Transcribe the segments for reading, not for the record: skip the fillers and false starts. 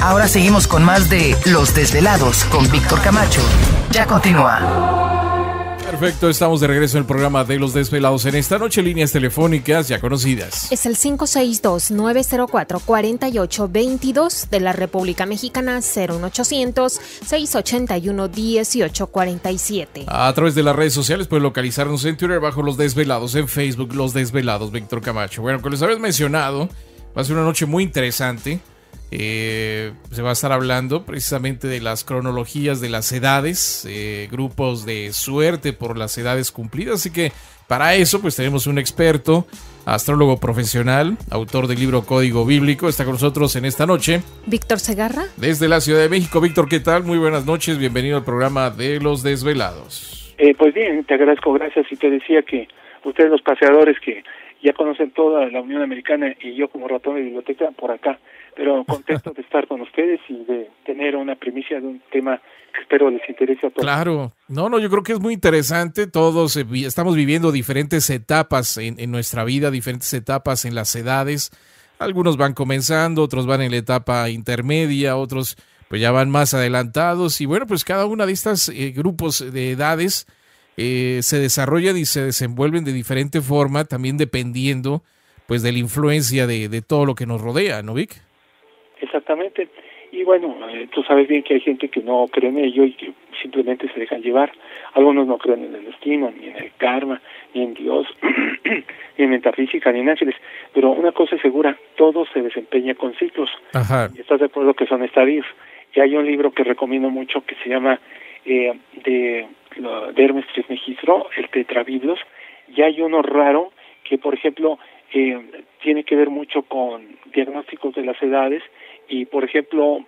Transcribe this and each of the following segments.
Ahora seguimos con más de Los Desvelados con Víctor Camacho. Ya continúa. Perfecto, estamos de regreso en el programa de Los Desvelados. En esta noche, líneas telefónicas ya conocidas. Es el 562-904-4822 de la República Mexicana, 01800-681-1847. A través de las redes sociales pueden localizarnos en Twitter bajo Los Desvelados, en Facebook Los Desvelados, Víctor Camacho. Bueno, como les habías mencionado, va a ser una noche muy interesante. Se va a estar hablando precisamente de las cronologías de las edades, grupos de suerte por las edades cumplidas, así que para eso pues tenemos un experto, astrólogo profesional, autor del libro Código Bíblico, está con nosotros en esta noche. Víctor Segarra. Desde la Ciudad de México. Víctor, ¿qué tal? Muy buenas noches, bienvenido al programa de Los Desvelados. Pues bien, te agradezco, gracias, y te decía que ustedes los paseadores que ya conocen toda la Unión Americana y yo como ratón de biblioteca por acá, pero contento de estar con ustedes y de tener una primicia de un tema que espero les interese a todos. Claro, yo creo que es muy interesante. Todos estamos viviendo diferentes etapas en nuestra vida, diferentes etapas en las edades. Algunos van comenzando, otros van en la etapa intermedia, otros pues ya van más adelantados. Y bueno, pues cada una de estas grupos de edades se desarrollan y se desenvuelven de diferente forma, también dependiendo pues de la influencia de todo lo que nos rodea, ¿no, Vic? Exactamente, y bueno, tú sabes bien que hay gente que no cree en ello y que simplemente se dejan llevar. Algunos no creen en el destino, ni en el karma, ni en Dios, ni en metafísica, ni en ángeles, pero una cosa es segura, todo se desempeña con ciclos. Ajá. Y estás de acuerdo que son estadios. Y hay un libro que recomiendo mucho que se llama de Hermes Trismegisto, el Tetrabiblos, y hay uno raro que, por ejemplo, tiene que ver mucho con diagnósticos de las edades y, por ejemplo,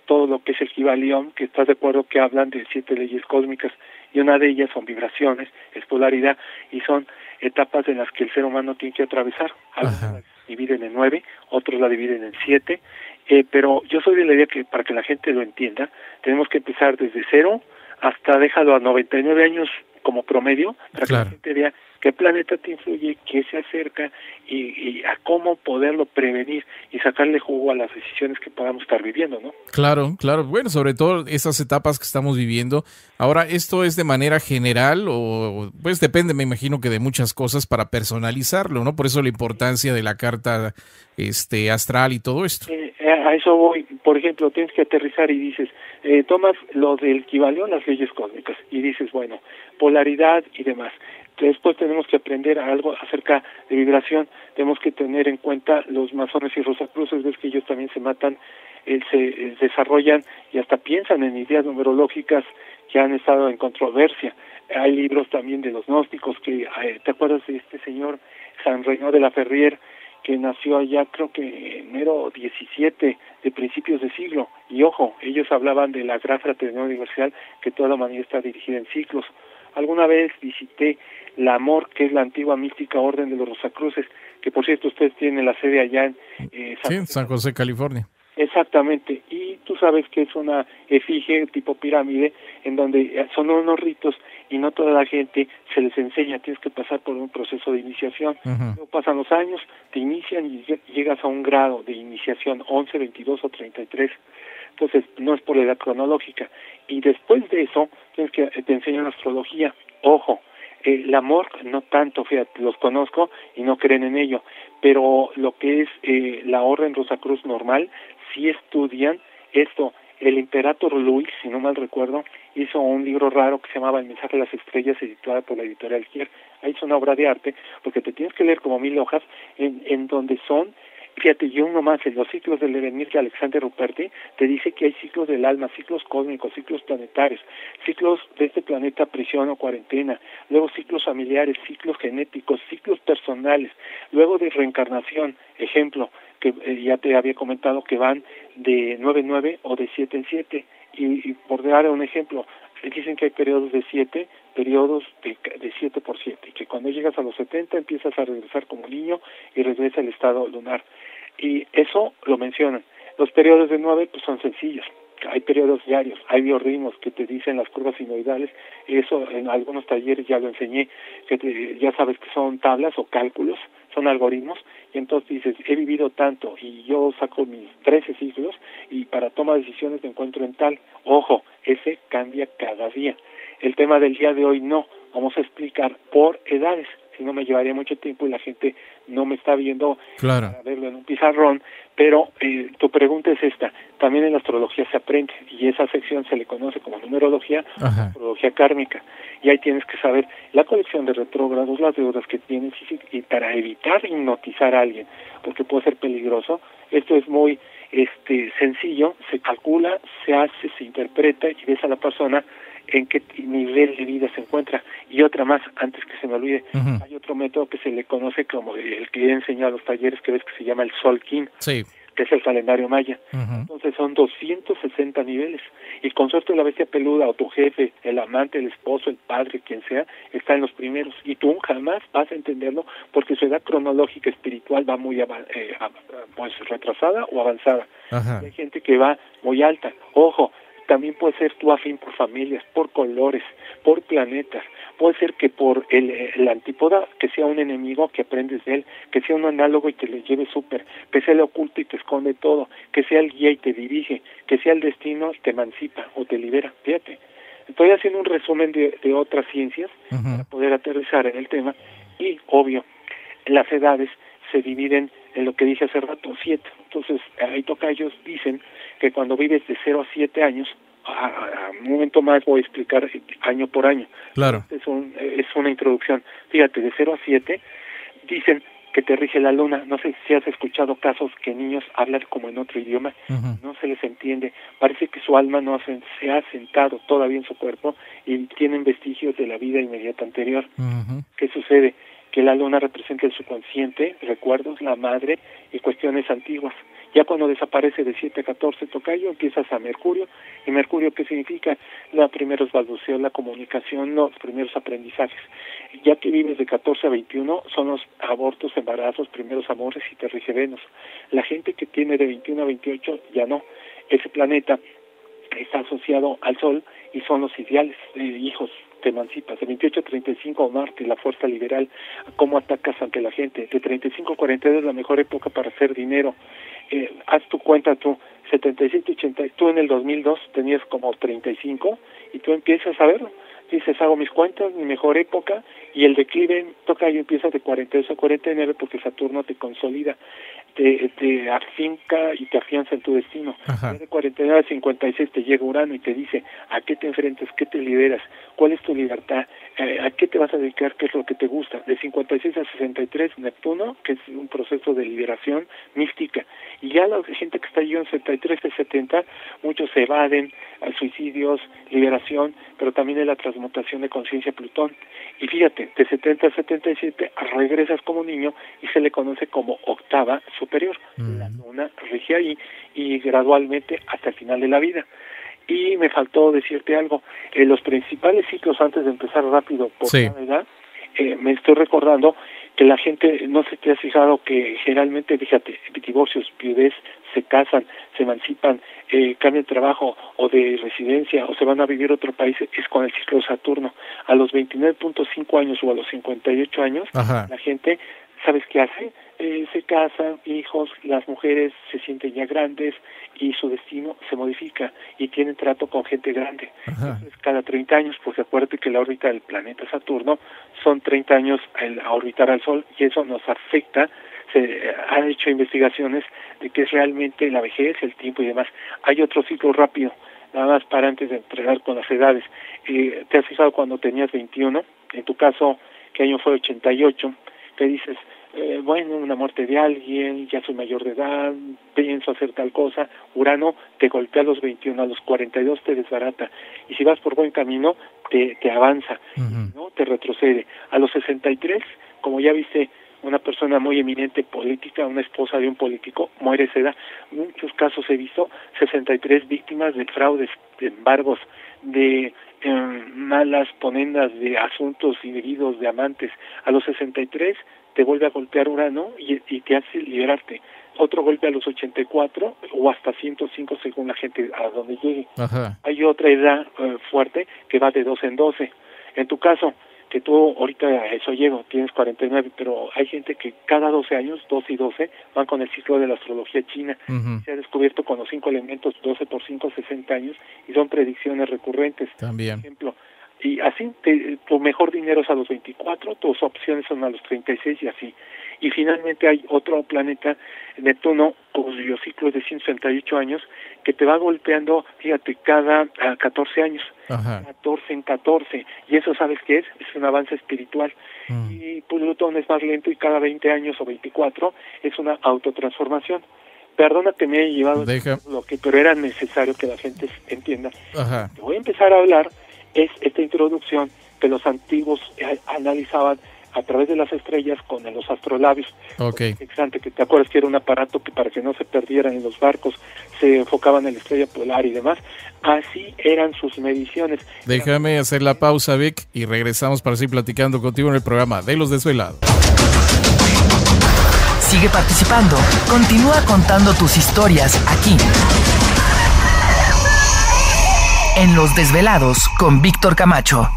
todo lo que es el Kybalión, que estás de acuerdo que hablan de 7 leyes cósmicas, y una de ellas son vibraciones, es polaridad, y son etapas en las que el ser humano tiene que atravesar. Algunos la dividen en 9, otros la dividen en 7, pero yo soy de la idea que para que la gente lo entienda, tenemos que empezar desde 0 hasta, déjalo, a 99 años como promedio, para que la gente vea qué planeta te influye, qué se acerca y a cómo poderlo prevenir y sacarle jugo a las decisiones que podamos estar viviendo, ¿no? Claro. Bueno, sobre todo esas etapas que estamos viviendo. Ahora, ¿esto es de manera general o pues depende, me imagino que de muchas cosas para personalizarlo, ¿no? Por eso la importancia de la carta astral y todo esto. A eso voy. Por ejemplo, tienes que aterrizar y dices, tomas lo del Kybalión, las leyes cósmicas, y dices, bueno, polaridad y demás. Después tenemos que aprender algo acerca de vibración, tenemos que tener en cuenta los masones y rosacruces, ves que ellos también se matan, se desarrollan y hasta piensan en ideas numerológicas que han estado en controversia. Hay libros también de los gnósticos, que ¿te acuerdas de este señor San Reñó de la Ferrier, que nació allá creo que enero 17 de principios de siglo? Y ojo, ellos hablaban de la gran fraternidad universal, que toda la humanidad está dirigida en ciclos. Alguna vez visité la AMOR, que es la antigua mística orden de los Rosacruces, que por cierto ustedes tienen la sede allá en San José, California. Exactamente, y tú sabes que es una efigie tipo pirámide, en donde son unos ritos y no toda la gente se les enseña, tienes que pasar por un proceso de iniciación. Luego pasan los años, te inician y llegas a un grado de iniciación, 11, 22 o 33. Entonces, no es por la edad cronológica. Y después de eso, te enseñan astrología. Ojo, el amor no tanto, fíjate, los conozco y no creen en ello, pero lo que es la orden Rosacruz normal, sí estudian esto. El Imperator Luis, si no mal recuerdo, hizo un libro raro que se llamaba El mensaje de las estrellas, editada por la editorial Kier. Ahí es una obra de arte, porque te tienes que leer como 1000 hojas, en donde son, fíjate, y uno más, en los ciclos del devenir de Alexander Ruperti, te dice que hay ciclos del alma, ciclos cósmicos, ciclos planetarios, ciclos de este planeta prisión o cuarentena, luego ciclos familiares, ciclos genéticos, ciclos personales, luego de reencarnación, ejemplo, que ya te había comentado que van de 9 en 9 o de 7 en 7, y por dar un ejemplo, dicen que hay periodos de 7, periodos de 7 por 7, que Cuando llegas a los 70 empiezas a regresar como niño y regresa el estado lunar. Y eso lo mencionan. Los periodos de 9 pues son sencillos. Hay periodos diarios, hay biorritmos que te dicen las curvas sinoidales, eso en algunos talleres ya lo enseñé, ya sabes que son tablas o cálculos, son algoritmos, y entonces dices, he vivido tanto y yo saco mis 13 ciclos y para toma de decisiones me encuentro en tal. Ojo, ese cambia cada día. El tema del día de hoy no, vamos a explicar por edades, si no me llevaría mucho tiempo y la gente no me está viendo para verlo en un pizarrón, pero tu pregunta es esta, también en la astrología se aprende, y esa sección se le conoce como numerología, astrología kármica, y ahí tienes que saber la colección de retrógrados, las deudas que tienes, y para evitar hipnotizar a alguien, porque puede ser peligroso, esto es muy sencillo, se calcula, se hace, se interpreta, y ves a la persona en qué nivel de vida se encuentra. Y otra más, antes que se me olvide, hay otro método que se le conoce como el que he enseñado a los talleres, que ves que se llama el Solkin, que es el calendario maya. Entonces son 260 niveles, y con suerte la bestia peluda o tu jefe, el amante, el esposo, el padre, quien sea, está en los primeros, y tú jamás vas a entenderlo porque su edad cronológica espiritual va muy pues retrasada o avanzada. Hay gente que va muy alta. Ojo, también puede ser tú afín por familias, por colores, por planetas. Puede ser que por el antípoda, que sea un enemigo que aprendes de él, que sea un análogo y te le lleve súper, que sea el oculto y te esconde todo, que sea el guía y te dirige, que sea el destino y te emancipa o te libera. Fíjate, estoy haciendo un resumen de otras ciencias para poder aterrizar en el tema, y obvio, las edades se dividen en lo que dije hace rato, 7. Entonces, ahí tocayos dicen que cuando vives de 0 a 7 años, a un momento más voy a explicar año por año. Claro. Es una introducción. Fíjate, de 0 a 7 dicen que te rige la luna. No sé si has escuchado casos que niños hablan como en otro idioma, no se les entiende. Parece que su alma no se ha sentado todavía en su cuerpo y tienen vestigios de la vida inmediata anterior. ¿Qué sucede? Que la luna representa el subconsciente, recuerdos, la madre y cuestiones antiguas. Ya cuando desaparece de 7 a 14 tocayo, empiezas a Mercurio. ¿Y Mercurio qué significa? La primeros balbuceos, la comunicación, los primeros aprendizajes. Ya que vives de 14 a 21, son los abortos, embarazos, primeros amores, y te rige Venus. La gente que tiene de 21 a 28 ya no. Ese planeta está asociado al Sol y son los ideales, hijos, te emancipas. De 28 a 35 Marte, la fuerza liberal, cómo atacas ante la gente. De 35 a 42 es la mejor época para hacer dinero. Haz tu cuenta tú, 77, 80, tú en el 2002 tenías como 35 y tú empiezas a verlo. Dices, hago mis cuentas, mi mejor época, y el declive tocayo empieza de 42 a 49 porque Saturno te consolida, te afinca y te afianza en tu destino. De 49 a 56 te llega Urano y te dice a qué te enfrentas, qué te lideras, cuál es tu libertad, a qué te vas a dedicar, qué es lo que te gusta. De 56 a 63 Neptuno, que es un proceso de liberación mística. Y ya la gente que está allí en 63 a 70, muchos se evaden a suicidios, liberación, pero también en la transmutación de conciencia Plutón. Y fíjate, de 70 a 77 regresas como niño y se le conoce como octava superior. La luna rige ahí y gradualmente hasta el final de la vida. Y me faltó decirte algo, los principales ciclos, antes de empezar rápido por cada edad, me estoy recordando que la gente, no sé si te has fijado que generalmente, fíjate, divorcios, viudez, se casan, se emancipan, cambian de trabajo o de residencia o se van a vivir a otro país, es con el ciclo de Saturno. A los 29.5 años o a los 58 años, la gente, ¿sabes qué hace? Se casan, hijos, las mujeres se sienten ya grandes y su destino se modifica y tienen trato con gente grande. Entonces, cada 30 años, porque acuérdate que la órbita del planeta Saturno son 30 años a orbitar al Sol y eso nos afecta. Se han hecho investigaciones de que es realmente la vejez, el tiempo y demás. Hay otro ciclo rápido, nada más para antes de entregar con las edades. ¿Te has fijado cuando tenías 21? En tu caso, ¿qué año fue? 88. ¿Qué dices? Bueno, una muerte de alguien, ya soy mayor de edad, pienso hacer tal cosa. Urano te golpea a los 21, a los 42 te desbarata. Y si vas por buen camino, te avanza, ¿no? Te retrocede. A los 63, como ya viste, una persona muy eminente política, una esposa de un político, muere esa edad. Muchos casos he visto, 63 víctimas de fraudes, de embargos, de malas ponendas de asuntos indebidos de amantes. A los 63 te vuelve a golpear Urano y te hace liberarte. Otro golpe a los 84 o hasta 105 según la gente a donde llegue. Ajá. Hay otra edad fuerte que va de 12 en 12. En tu caso, que tú ahorita a eso llego, tienes 49, pero hay gente que cada 12 años, 12 y 12, van con el ciclo de la astrología china. Se ha descubierto con los 5 elementos, 12 por 5, 60 años, y son predicciones recurrentes. También. Por ejemplo, y así, tu mejor dinero es a los 24, tus opciones son a los 36 y así. Y finalmente hay otro planeta, Neptuno, cuyo ciclo es de 168 años, que te va golpeando, fíjate, cada 14 años. Ajá. 14 en 14. Y eso, ¿sabes qué es? Es un avance espiritual. Y Plutón es más lento y cada 20 años o 24 es una autotransformación. Perdona que me haya llevado pero era necesario que la gente entienda. Ajá. Te voy a empezar a hablar, es esta introducción que los antiguos analizaban a través de las estrellas con los astrolabios. Okay. Exactamente, que te acuerdas que era un aparato que para que no se perdieran en los barcos se enfocaban en la estrella polar y demás. Así eran sus mediciones. Déjame hacer la pausa, Vic, y regresamos para seguir platicando contigo en el programa de Los Desvelados. Sigue participando. Continúa contando tus historias aquí. En Los Desvelados con Víctor Camacho.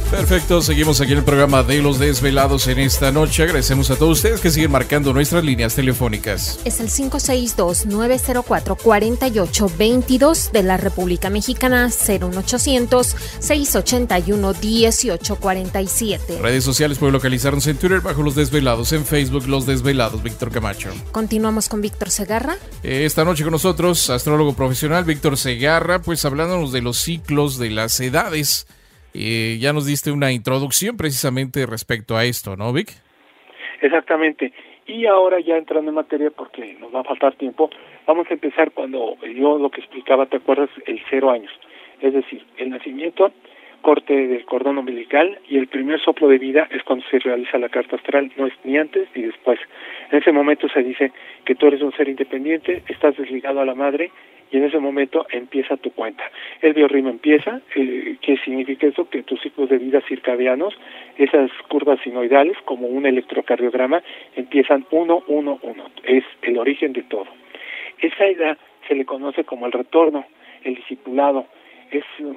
Perfecto, seguimos aquí en el programa de Los Desvelados en esta noche. Agradecemos a todos ustedes que siguen marcando nuestras líneas telefónicas. Es el 562-904-4822 de la República Mexicana, 01800-681-1847. Redes sociales pueden localizarnos en Twitter bajo Los Desvelados, en Facebook Los Desvelados, Víctor Camacho. Continuamos con Víctor Segarra. Esta noche con nosotros, astrólogo profesional Víctor Segarra, pues hablándonos de los ciclos de las edades. Ya nos diste una introducción precisamente respecto a esto, ¿no, Vic? Exactamente. Y ahora ya entrando en materia, porque nos va a faltar tiempo, vamos a empezar cuando yo lo que explicaba, ¿te acuerdas? El 0 años. Es decir, el nacimiento, corte del cordón umbilical y el primer soplo de vida es cuando se realiza la carta astral, no es ni antes ni después. En ese momento se dice que tú eres un ser independiente, estás desligado a la madre, y en ese momento empieza tu cuenta. El biorritmo empieza. ¿Qué significa eso? Que tus ciclos de vida circadianos, esas curvas sinoidales, como un electrocardiograma, empiezan 1, 1, 1. Es el origen de todo. Esa edad se le conoce como el retorno, el discipulado.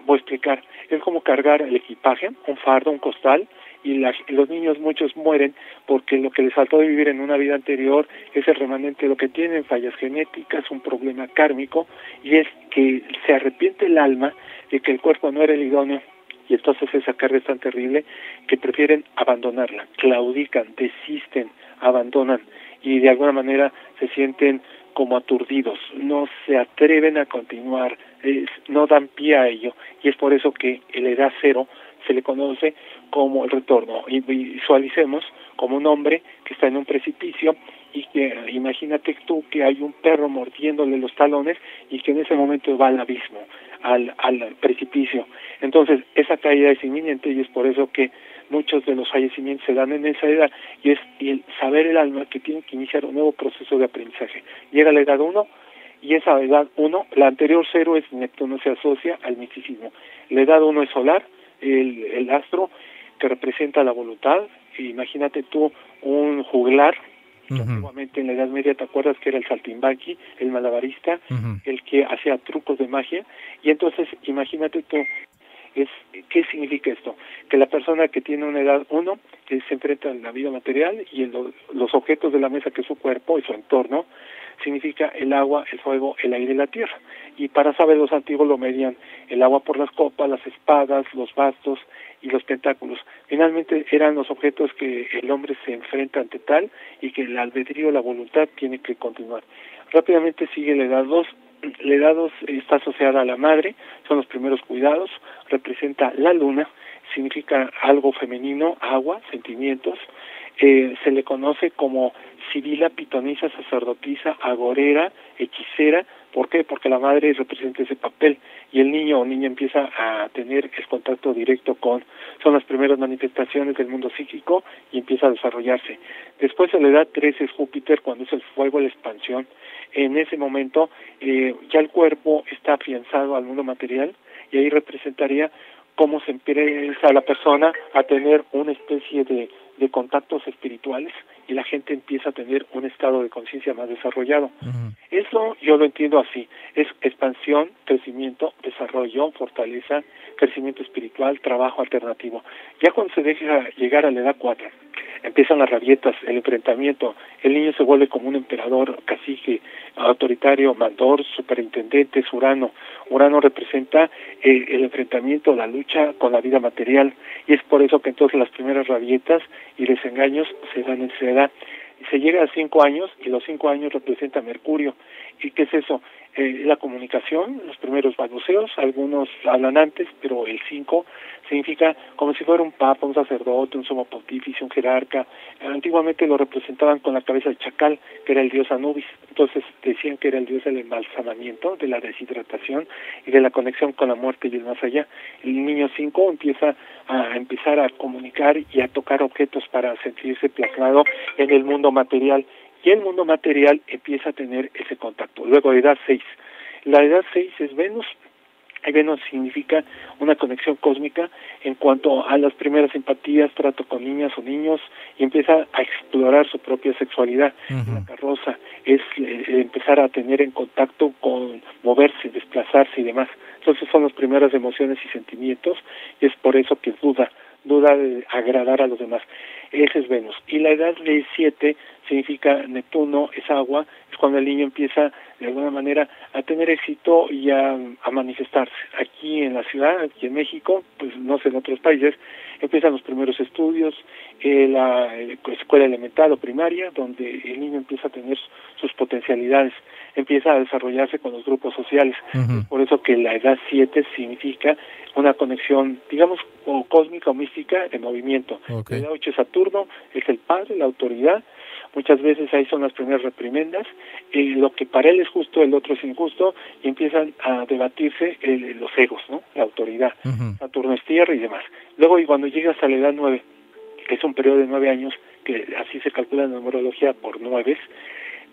Voy a explicar, es como cargar el equipaje, un fardo, un costal, y los niños muchos mueren porque lo que les faltó de vivir en una vida anterior es el remanente de lo que tienen, fallas genéticas, un problema kármico, y es que se arrepiente el alma de que el cuerpo no era el idóneo, y entonces esa carga es tan terrible que prefieren abandonarla, claudican, desisten, abandonan, y de alguna manera se sienten como aturdidos, no se atreven a continuar, no dan pie a ello, y es por eso que la edad 0 se le conoce como el retorno. Y visualicemos como un hombre que está en un precipicio y que imagínate tú que hay un perro mordiéndole los talones y que en ese momento va al abismo, al precipicio. Entonces esa caída es inminente y es por eso que muchos de los fallecimientos se dan en esa edad, y es el saber el alma que tiene que iniciar un nuevo proceso de aprendizaje. Llega la edad 1 y esa edad 1, la anterior 0 es Neptuno, se asocia al misticismo. La edad 1 es solar, el astro que representa la voluntad. Imagínate tú un juglar, que antiguamente en la Edad Media, ¿te acuerdas que era el saltimbanqui, el malabarista, el que hacía trucos de magia? Y entonces imagínate tú, ¿qué significa esto? Que la persona que tiene una edad 1 que se enfrenta a la vida material y los objetos de la mesa, que es su cuerpo y su entorno, significa el agua, el fuego, el aire y la tierra. Y para saber, los antiguos lo medían el agua por las copas, las espadas, los bastos y los tentáculos. Finalmente eran los objetos que el hombre se enfrenta ante tal y que el albedrío, la voluntad, tiene que continuar. Rápidamente sigue la edad 2. La edad 2 está asociada a la madre, son los primeros cuidados, representa la luna, significa algo femenino, agua, sentimientos. Se le conoce como sibila, pitonisa, sacerdotisa, agorera, hechicera. ¿Por qué? Porque la madre representa ese papel y el niño o niña empieza a tener el contacto directo son las primeras manifestaciones del mundo psíquico y empieza a desarrollarse. Después en la edad 3 es Júpiter, cuando es el fuego, la expansión. En ese momento ya el cuerpo está afianzado al mundo material y ahí representaría cómo se empieza la persona a tener una especie de contactos espirituales y la gente empieza a tener un estado de conciencia más desarrollado. Eso yo lo entiendo así, es expansión, crecimiento, desarrollo, fortaleza, crecimiento espiritual, trabajo alternativo. Ya cuando se deja llegar a la edad 4, empiezan las rabietas, el enfrentamiento, el niño se vuelve como un emperador, cacique, autoritario, mandor, superintendente, es Urano. Urano representa el enfrentamiento, la lucha con la vida material, y es por eso que entonces las primeras rabietas y desengaños se dan en esa edad. Se llega a 5 años, y los 5 años representa Mercurio. ¿Y qué es eso? La comunicación, los primeros balbuceos, algunos hablan antes, pero el 5 significa como si fuera un papa, un sacerdote, un sumo pontífice, un jerarca. Antiguamente lo representaban con la cabeza de chacal, que era el dios Anubis. Entonces decían que era el dios del embalsamamiento, de la deshidratación y de la conexión con la muerte y el más allá. El niño 5 empieza a comunicar y a tocar objetos para sentirse plasmado en el mundo material. Y el mundo material empieza a tener ese contacto. Luego, edad 6. La edad 6 es Venus. Y Venus significa una conexión cósmica en cuanto a las primeras simpatías, trato con niñas o niños, y empieza a explorar su propia sexualidad. La carroza es empezar a tener en contacto con moverse, desplazarse y demás. Entonces son las primeras emociones y sentimientos, y es por eso que duda de agradar a los demás. Ese es Venus. Y la edad de 7 significa Neptuno, es agua, es cuando el niño empieza de alguna manera a tener éxito y a manifestarse. Aquí en la ciudad, aquí en México, pues no sé, en otros países, empiezan los primeros estudios, la escuela elemental o primaria, donde el niño empieza a tener sus potencialidades, empieza a desarrollarse con los grupos sociales. Por eso que la edad 7 significa una conexión, digamos, o cósmica o mística de movimiento. La edad 8 es Saturno, es el padre, la autoridad. Muchas veces ahí son las primeras reprimendas, lo que para él es justo, el otro es injusto, y empiezan a debatirse los egos, ¿no? La autoridad. Saturno es tierra y demás. Luego, y cuando llegas a la edad 9, que es un periodo de 9 años, que así se calcula en la numerología por 9,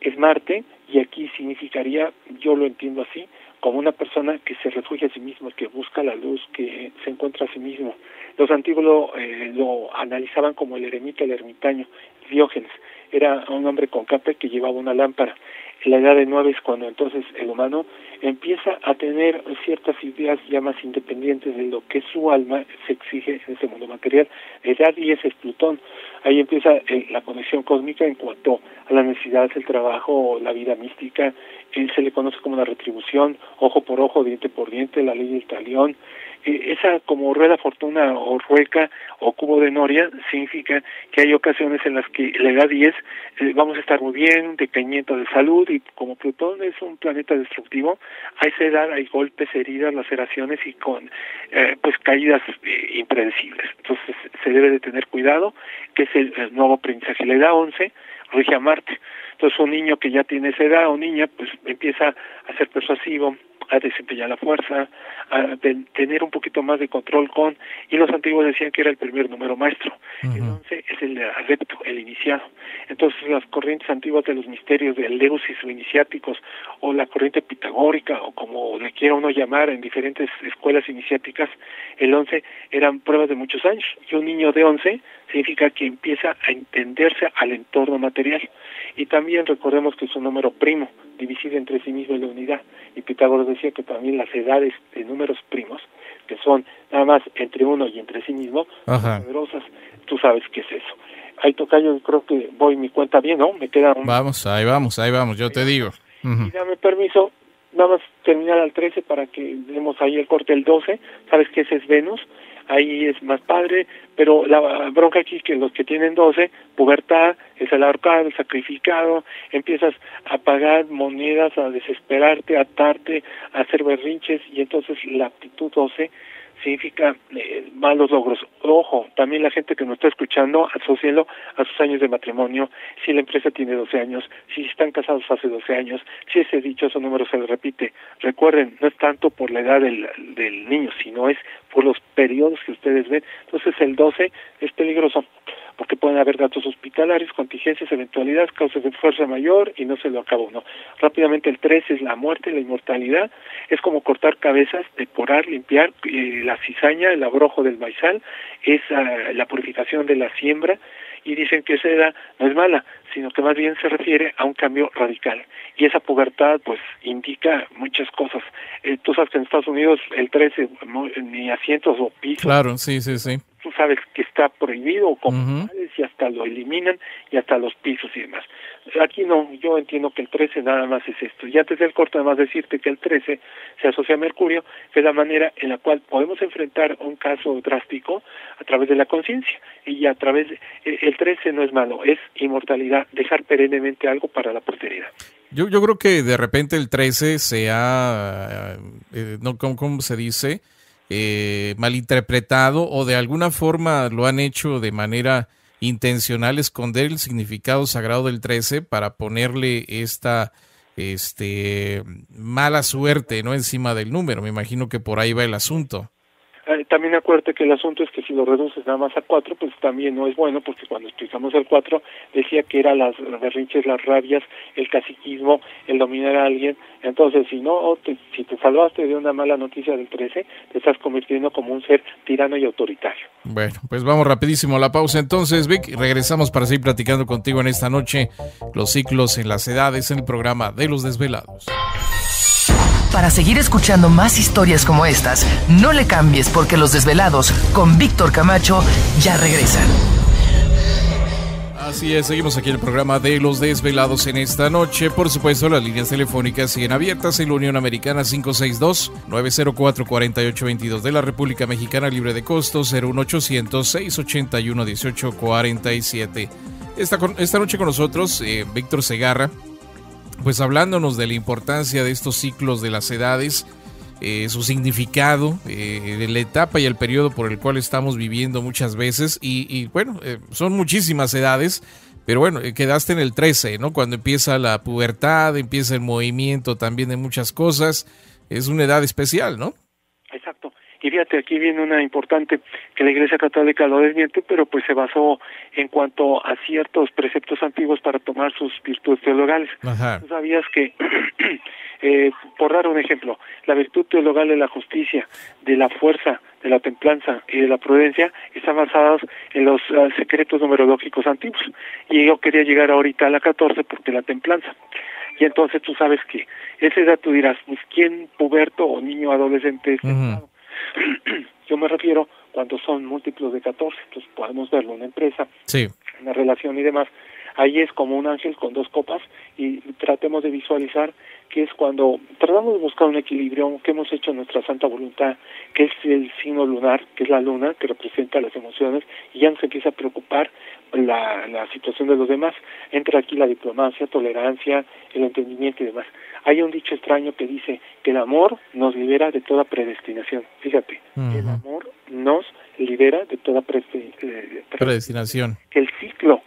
es Marte, y aquí significaría, yo lo entiendo así, como una persona que se refugia a sí mismo, que busca la luz, que se encuentra a sí mismo. Los antiguos lo analizaban como el eremita, el ermitaño, Diógenes. Era un hombre con capa que llevaba una lámpara. En la edad de 9 es cuando entonces el humano empieza a tener ciertas ideas ya más independientes de lo que su alma se exige en este mundo material. La edad 10 es Plutón. Ahí empieza la conexión cósmica en cuanto a las necesidades del trabajo, la vida mística. Se le conoce como la retribución, ojo por ojo, diente por diente, la ley del talión. Esa como rueda fortuna o rueca o cubo de noria significa que hay ocasiones en las que la edad 10 vamos a estar muy bien, decaimiento de salud, y como Plutón es un planeta destructivo, a esa edad hay golpes, heridas, laceraciones y con pues caídas impredecibles. Entonces se debe de tener cuidado, que es el nuevo aprendizaje. La edad 11 rige a Marte. Entonces un niño que ya tiene esa edad o niña pues empieza a ser persuasivo, a desempeñar la fuerza, a tener un poquito más de control y los antiguos decían que era el primer número maestro. El 11 es el adepto, el iniciado. Entonces las corrientes antiguas de los misterios del Leusis o iniciáticos, o la corriente pitagórica, o como le quiera uno llamar en diferentes escuelas iniciáticas, el 11 eran pruebas de muchos años, y un niño de 11 significa que empieza a entenderse al entorno material. Y también recordemos que es un número primo, divisible entre sí mismo y la unidad, y Pitágoras decía que también las edades de números primos, que son nada más entre uno y entre sí mismo, son poderosas. Tú sabes qué es eso. Ahí, tocayo, creo que voy mi cuenta bien, ¿no? Me queda ahí vamos, yo te digo. Y dame permiso, nada más terminar al 13 para que demos ahí el corte el 12, sabes que ese es Venus, ahí es más padre, pero la bronca aquí es que los que tienen 12, pubertad, es el ahorcado, el sacrificado, empiezas a pagar monedas, a desesperarte, a atarte, a hacer berrinches, y entonces la actitud 12 significa malos logros. Ojo, también la gente que nos está escuchando, asócienlo a sus años de matrimonio, si la empresa tiene 12 años, si están casados hace 12 años, si ese dichoso número se le repite. Recuerden, no es tanto por la edad del niño, sino es por los periodos que ustedes ven. Entonces el 12 es peligroso, porque pueden haber datos hospitalarios, contingencias, eventualidades, causas de fuerza mayor, y no se lo acaba uno. Rápidamente el 13 es la muerte, la inmortalidad, es como cortar cabezas, depurar, limpiar, la cizaña, el abrojo del maizal, es la purificación de la siembra, y dicen que esa edad no es mala, sino que más bien se refiere a un cambio radical. Y esa pubertad, pues, indica muchas cosas. Tú sabes que en Estados Unidos el 13, ni asientos o pisos. Claro, sí. Tú sabes que está prohibido, como y hasta lo eliminan, y hasta los pisos y demás. Aquí no, yo entiendo que el 13 nada más es esto. Ya desde el corto, además decirte que el 13 se asocia a Mercurio, que es la manera en la cual podemos enfrentar un caso drástico a través de la conciencia. Y a través el 13 no es malo, es inmortalidad, dejar perennemente algo para la posteridad. Yo creo que de repente el 13 se ha, no, ¿cómo se dice? Malinterpretado, o de alguna forma lo han hecho de manera intencional, esconder el significado sagrado del 13 para ponerle esta mala suerte, ¿no?, encima del número. Me imagino que por ahí va el asunto. También acuérdate que el asunto es que si lo reduces nada más a 4, pues también no es bueno, porque cuando explicamos el 4 decía que eran las berrinches, las rabias, el caciquismo, el dominar a alguien. Entonces, si te salvaste de una mala noticia del 13, te estás convirtiendo como un ser tirano y autoritario. Bueno, pues vamos rapidísimo a la pausa entonces, Vic. Regresamos para seguir platicando contigo en esta noche los ciclos en las edades en el programa de Los Desvelados. Para seguir escuchando más historias como estas, no le cambies, porque Los Desvelados con Víctor Camacho ya regresan. Así es, seguimos aquí en el programa de Los Desvelados en esta noche. Por supuesto, las líneas telefónicas siguen abiertas en la Unión Americana 562-904-4822 de la República Mexicana, libre de costo, 01800-681-1847. Esta noche con nosotros, Víctor Segarra, pues hablándonos de la importancia de estos ciclos de las edades, su significado, la etapa y el periodo por el cual estamos viviendo muchas veces, y bueno, son muchísimas edades, pero bueno, quedaste en el 13, ¿no? Cuando empieza la pubertad, empieza el movimiento también de muchas cosas, es una edad especial, ¿no? Exacto. Y fíjate, aquí viene una importante, que la Iglesia Católica lo desmiente, pero pues se basó en cuanto a ciertos preceptos antiguos para tomar sus virtudes teologales. Ajá. ¿Tú sabías que, por dar un ejemplo, la virtud teologal de la justicia, de la fuerza, de la templanza y de la prudencia están basadas en los secretos numerológicos antiguos? Y yo quería llegar ahorita a la 14 porque la templanza. Y entonces tú sabes que esa edad tú dirás, pues ¿quién puberto o niño adolescente es templado? Yo me refiero cuando son múltiplos de 14, entonces podemos verlo en una empresa, sí, una relación y demás. Ahí es como un ángel con dos copas, y tratemos de visualizar que es cuando tratamos de buscar un equilibrio, que hemos hecho nuestra santa voluntad, que es el signo lunar, que es la luna, que representa las emociones, y ya nos empieza a preocupar la situación de los demás. Entra aquí la diplomacia, tolerancia, el entendimiento y demás. Hay un dicho extraño que dice que el amor nos libera de toda predestinación. Fíjate, el amor nos libera de toda predestinación. Que el ciclo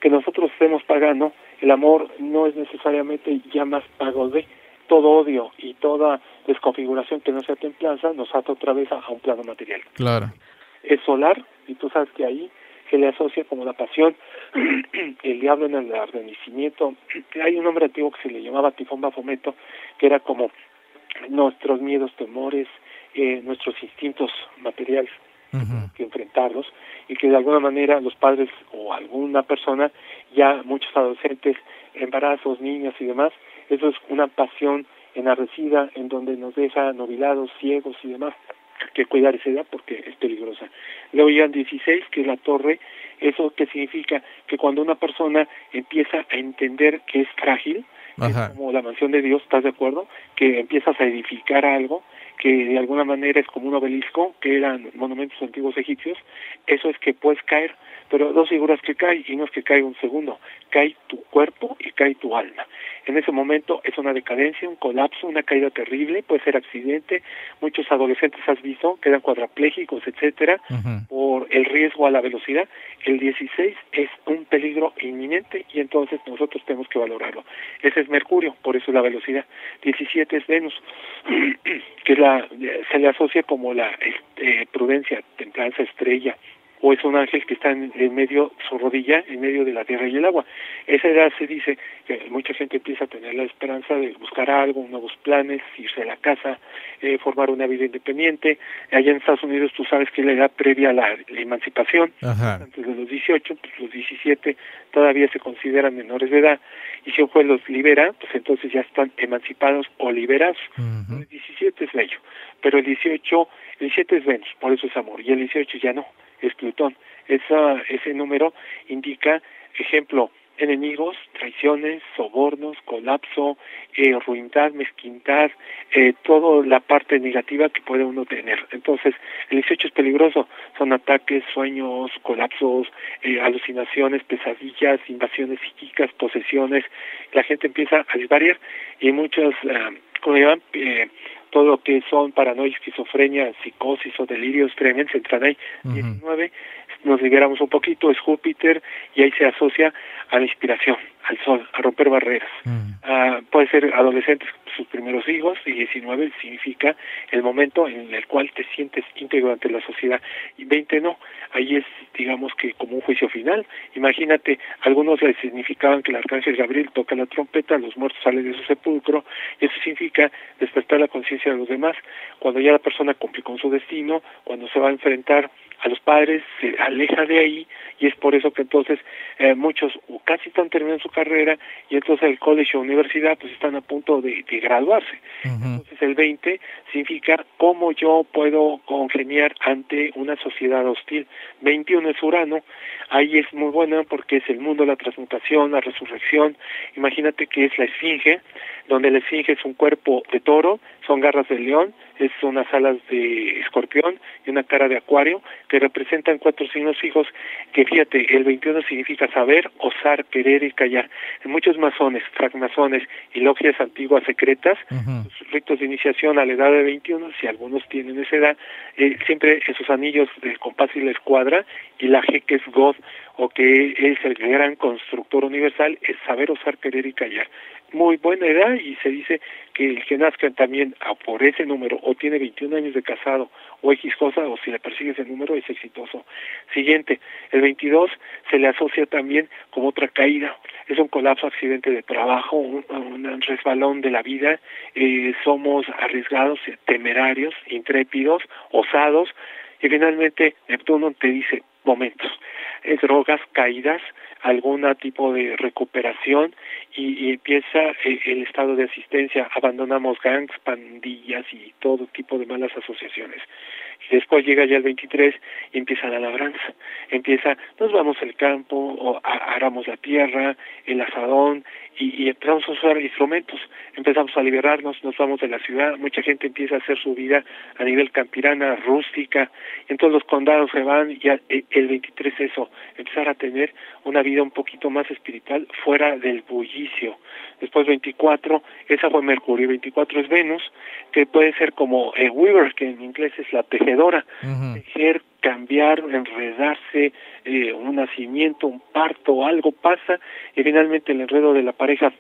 que nosotros estemos pagando, el amor no es necesariamente ya más pago de todo odio y toda desconfiguración que no sea templanza, nos ata otra vez a un plano material. Claro. Es solar, y tú sabes que ahí se le asocia como la pasión, el diablo en el renacimiento. Hay un hombre antiguo que se le llamaba Tifón Bafometo, que era como nuestros miedos, temores, nuestros instintos materiales, que enfrentarlos, y que de alguna manera los padres o alguna persona, ya muchos adolescentes, embarazos, niños y demás, eso es una pasión enardecida en donde nos deja nobilados, ciegos y demás, que cuidar esa edad porque es peligrosa. Luego llegan 16, que es la torre. ¿Eso qué significa? Que cuando una persona empieza a entender que es frágil, que es como la mansión de Dios, ¿estás de acuerdo? Que empiezas a edificar algo que de alguna manera es como un obelisco, que eran monumentos antiguos egipcios, eso es que puedes caer, pero dos figuras que caen, y no es que caiga un segundo, cae tu cuerpo y cae tu alma. En ese momento es una decadencia, un colapso, una caída terrible, puede ser accidente, muchos adolescentes has visto, quedan cuadraplégicos, etcétera, por el riesgo a la velocidad. El 16 es un peligro inminente y entonces nosotros tenemos que valorarlo. Ese es Mercurio, por eso es la velocidad. 17 es Venus, que es se le asocia como la prudencia, templanza, estrella, o es un ángel que está en medio, su rodilla, en medio de la tierra y el agua. Esa edad se dice que mucha gente empieza a tener la esperanza de buscar algo, nuevos planes, irse a la casa, formar una vida independiente. Allá en Estados Unidos tú sabes que es la edad previa a la emancipación. Ajá. Antes de los 18, pues los 17 todavía se consideran menores de edad, y si un juez los libera, pues entonces ya están emancipados o liberados. El 17 es bello, pero el 17 es Venus, por eso es amor, y el 18 ya no, es Plutón. Ese número indica, ejemplo, enemigos, traiciones, sobornos, colapso, ruindad, mezquindad, toda la parte negativa que puede uno tener. Entonces, el 18 es peligroso, son ataques, sueños, colapsos, alucinaciones, pesadillas, invasiones psíquicas, posesiones. La gente empieza a desvariar y muchos, como llaman, todo lo que son paranoia, esquizofrenia, psicosis o delirios tremendos entran ahí. 19, nos liberamos un poquito, es Júpiter, y ahí se asocia a la inspiración, al sol, a romper barreras. Puede ser adolescentes, sus primeros hijos, y 19 significa el momento en el cual te sientes íntegro ante la sociedad. Y 20 no, ahí es, digamos que como un juicio final. Imagínate, algunos le significaban que el arcángel Gabriel toca la trompeta, los muertos salen de su sepulcro, y eso significa despertar la conciencia de los demás. Cuando ya la persona cumple con su destino, cuando se va a enfrentar a los padres, se aleja de ahí, y es por eso que entonces muchos o casi están terminando su carrera, y entonces el college o universidad pues están a punto de graduarse. Entonces el 20 significa cómo yo puedo congeniar ante una sociedad hostil. 21 es Urano, ahí es muy buena porque es el mundo de la transmutación, la resurrección. Imagínate que es la esfinge, donde la esfinge es un cuerpo de toro, son garras de león, es unas alas de escorpión y una cara de acuario, que representan 4 signos fijos, que fíjate, el 21 significa saber, osar, querer y callar. En muchos masones, francmasones y logias antiguas secretas, sus ritos de iniciación a la edad de 21, si algunos tienen esa edad, siempre esos anillos del compás y la escuadra, y la G, que es God, o que es el gran constructor universal, es saber, osar, querer y callar. Muy buena edad, y se dice que el que nazca también por ese número, o tiene 21 años de casado, o X cosa, o si le persigue ese número, es exitoso. Siguiente, el 22 se le asocia también como otra caída, es un colapso, accidente de trabajo, un resbalón de la vida, somos arriesgados, temerarios, intrépidos, osados, y finalmente Neptuno te dice momentos, drogas, caídas, algún tipo de recuperación, y empieza el estado de asistencia, abandonamos gangs, pandillas y todo tipo de malas asociaciones. Y después llega ya el 23 y empieza la labranza, nos vamos al campo, o aramos la tierra, el asadón, y empezamos a usar instrumentos, empezamos a liberarnos, nos vamos de la ciudad, mucha gente empieza a hacer su vida a nivel campirana, rústica, y en todos los condados se van, y el 23 eso, empezar a tener una vida un poquito más espiritual fuera del bullicio. Después 24, esa fue Mercurio, 24 es Venus, que puede ser como weaver, que en inglés es la tejedora, tejer, cambiar, enredarse, un nacimiento, un parto, algo pasa, y finalmente el enredo de la pareja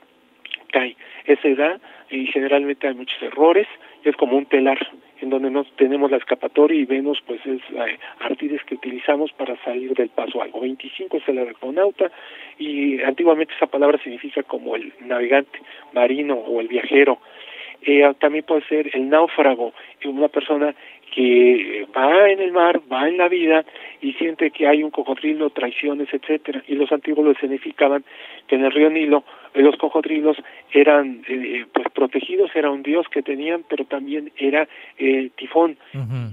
cae. Esa edad, y generalmente hay muchos errores, es como un telar en donde no tenemos la escapatoria, y Venus pues es Artides que utilizamos para salir del paso algo. 25 es el arconauta, y antiguamente esa palabra significa como el navegante marino o el viajero. También puede ser el náufrago, una persona que va en el mar, va en la vida y siente que hay un cocodrilo, traiciones, etcétera. Y los antiguos lo significaban que en el río Nilo los cocodrilos eran pues protegidos, era un dios que tenían, pero también era Tifón,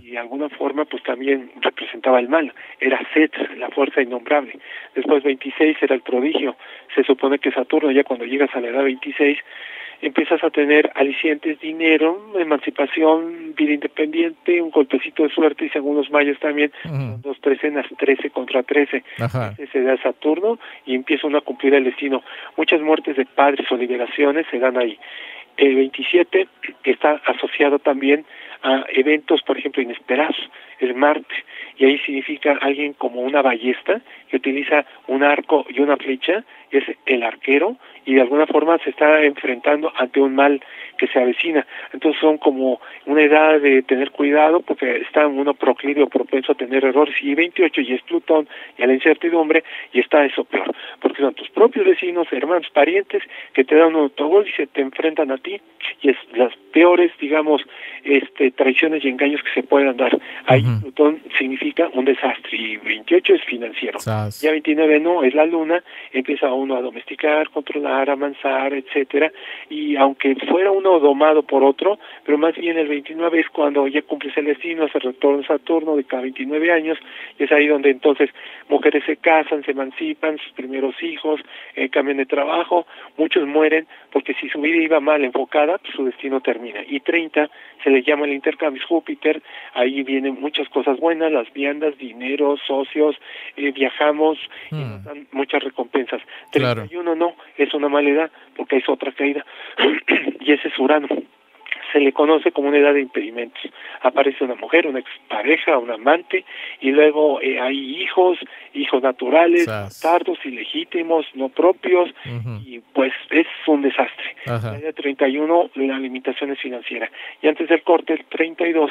y de alguna forma pues también representaba el mal, era Set, la fuerza innombrable. Después 26 era el prodigio, se supone que Saturno, ya cuando llegas a la edad 26, empiezas a tener alicientes, dinero, emancipación, vida independiente, un golpecito de suerte y según los mayos también, son 2 trecenas, 13 contra 13. Se da Saturno y empieza uno a cumplir el destino. Muchas muertes de padres o liberaciones se dan ahí. El 27 está asociado también a eventos, por ejemplo, inesperados, el Marte, y ahí significa alguien como una ballesta que utiliza un arco y una flecha, es el arquero, y de alguna forma se está enfrentando ante un mal que se avecina. Entonces son como una edad de tener cuidado porque está uno proclive o propenso a tener errores, y 28 y es Plutón y a la incertidumbre, y está eso peor, porque son tus propios vecinos, hermanos, parientes que te dan un autogol y se te enfrentan a ti, y es las peores, digamos, traiciones y engaños que se puedan dar. Ahí Plutón significa un desastre, y 28 es financiero. Ya 29 no, es la luna, empieza uno a domesticar, controlar, amansar, etcétera, y aunque fuera uno domado por otro, pero más bien el 29 es cuando ya cumples el destino, se retorna Saturno de cada 29 años, y es ahí donde entonces mujeres se casan, se emancipan, sus primeros hijos, cambian de trabajo, muchos mueren, porque si su vida iba mal enfocada, pues su destino termina. Y 30 se le llama el intercambio Júpiter, ahí vienen muchas cosas buenas, las viandas, dinero, socios, viajamos, y nos dan muchas recompensas. 31 no, es una mala edad, porque es otra caída, y ese es Urano. Se le conoce como una edad de impedimentos. Aparece una mujer, una expareja, un amante, y luego hay hijos naturales, tardos, ilegítimos, no propios, y pues es un desastre. La edad 31, la limitación es financiera. Y antes del corte, el 32,